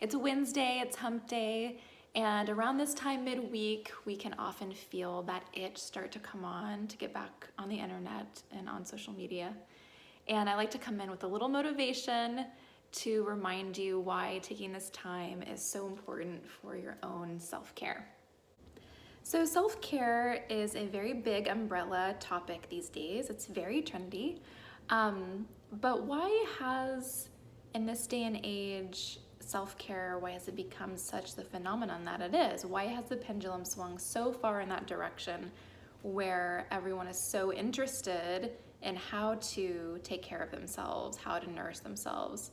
It's Wednesday, it's hump day, and around this time midweek, we can often feel that itch start to come on to get back on the internet and on social media. And I like to come in with a little motivation to remind you why taking this time is so important for your own self-care. So self-care is a very big umbrella topic these days. It's very trendy. But why has, in this day and age, self-care, why has it become such the phenomenon that it is? Why has the pendulum swung so far in that direction where everyone is so interested in how to take care of themselves, how to nourish themselves?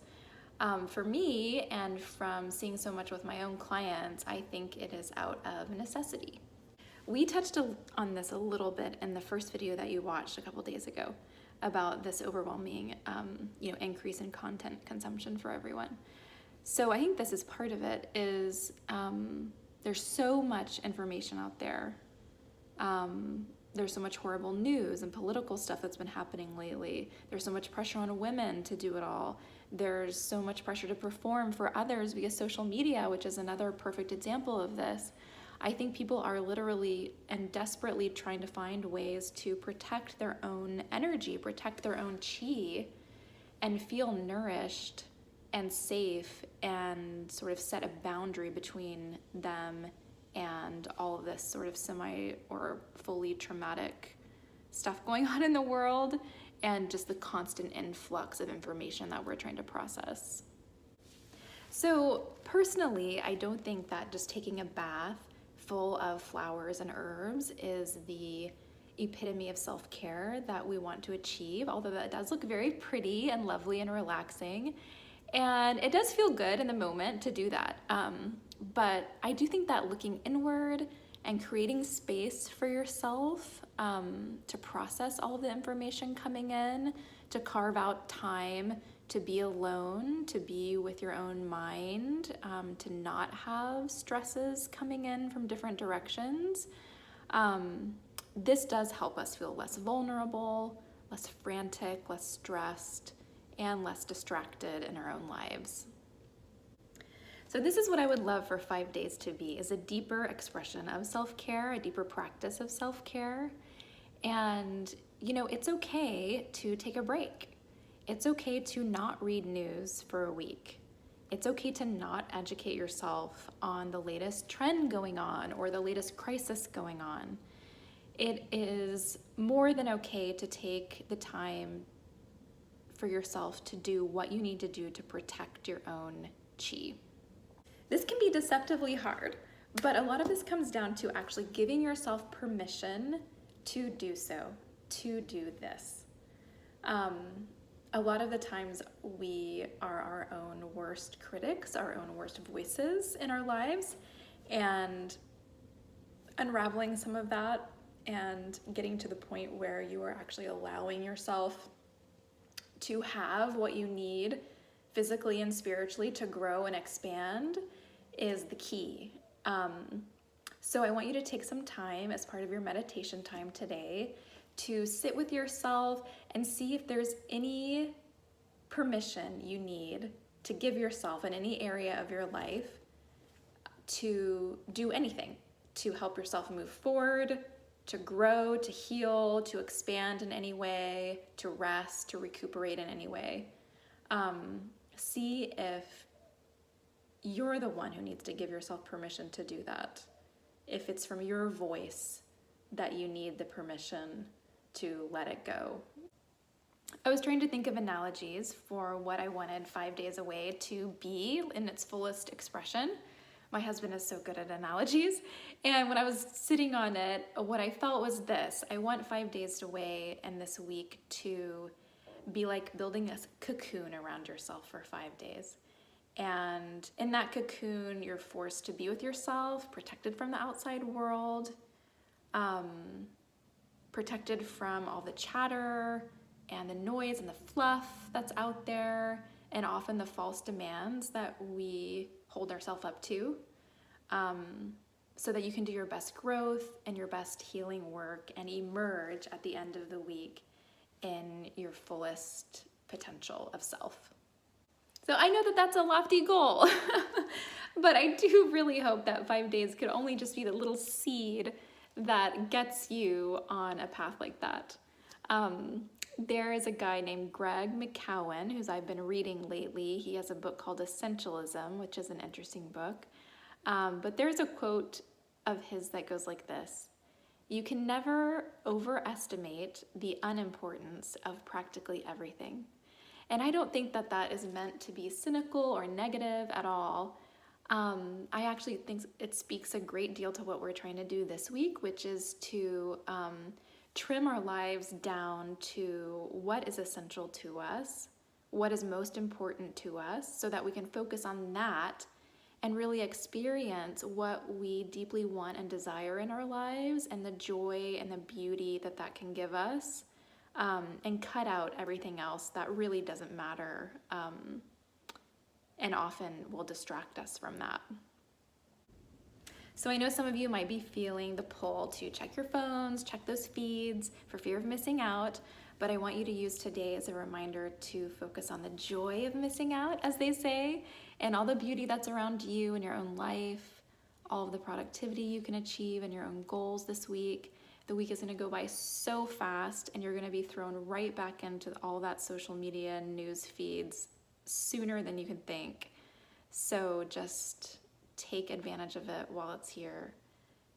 For me, and from seeing so much with my own clients, I think it is out of necessity. We touched on this a little bit in the first video that you watched a couple days ago about this overwhelming increase in content consumption for everyone. So I think this is part of it, is there's so much information out there. There's so much horrible news and political stuff that's been happening lately. There's so much pressure on women to do it all. There's so much pressure to perform for others via social media, which is another perfect example of this. I think people are literally and desperately trying to find ways to protect their own energy, protect their own chi, and feel nourished and safe, and sort of set a boundary between them and all of this sort of semi or fully traumatic stuff going on in the world, and just the constant influx of information that we're trying to process. So personally, I don't think that just taking a bath full of flowers and herbs is the epitome of self-care that we want to achieve, although that does look very pretty and lovely and relaxing. And it does feel good in the moment to do that. But I do think that looking inward and creating space for yourself to process all the information coming in, to carve out time to be alone, to be with your own mind, to not have stresses coming in from different directions. This does help us feel less vulnerable, less frantic, less stressed, and less distracted in our own lives. So this is what I would love for 5 days to be, is a deeper expression of self-care, a deeper practice of self-care. And, it's okay to take a break. It's okay to not read news for a week. It's okay to not educate yourself on the latest trend going on or the latest crisis going on. It is more than okay to take the time for yourself to do what you need to do to protect your own chi. This can be deceptively hard, but a lot of this comes down to actually giving yourself permission to do so, to do this. A lot of the times we are our own worst critics, our own worst voices in our lives, and unraveling some of that and getting to the point where you are actually allowing yourself to have what you need physically and spiritually to grow and expand is the key. So I want you to take some time as part of your meditation time today to sit with yourself and see if there's any permission you need to give yourself in any area of your life to do anything, to help yourself move forward, to grow, to heal, to expand in any way, to rest, to recuperate in any way. See if you're the one who needs to give yourself permission to do that. If it's from your voice that you need the permission to let it go. I was trying to think of analogies for what I wanted 5 days away to be in its fullest expression. My husband is so good at analogies. And when I was sitting on it, what I felt was this: I want 5 days away and this week to be like building a cocoon around yourself for 5 days. And in that cocoon, you're forced to be with yourself, protected from the outside world, protected from all the chatter and the noise and the fluff that's out there, and often the false demands that we hold ourselves up to, so that you can do your best growth and your best healing work and emerge at the end of the week in your fullest potential of self. So I know that that's a lofty goal, but I do really hope that 5 days could only just be the little seed that gets you on a path like that. There is a guy named Greg McKeown, who's I've been reading lately. He has a book called Essentialism, which is an interesting book. But there's a quote of his that goes like this: "You can never overestimate the unimportance of practically everything." And I don't think that that is meant to be cynical or negative at all. I actually think it speaks a great deal to what we're trying to do this week, which is to trim our lives down to what is essential to us, what is most important to us, so that we can focus on that and really experience what we deeply want and desire in our lives and the joy and the beauty that that can give us, and cut out everything else that really doesn't matter, and often will distract us from that. So I know some of you might be feeling the pull to check your phones, check those feeds for fear of missing out, but I want you to use today as a reminder to focus on the joy of missing out, as they say, and all the beauty that's around you in your own life, all of the productivity you can achieve and your own goals this week. The week is going to go by so fast, and you're going to be thrown right back into all that social media news feeds sooner than you can think. So just take advantage of it while it's here.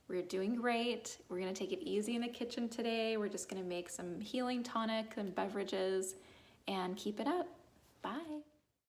We're doing great. We're going to take it easy in the kitchen today. We're just going to make some healing tonic and beverages and keep it up. Bye.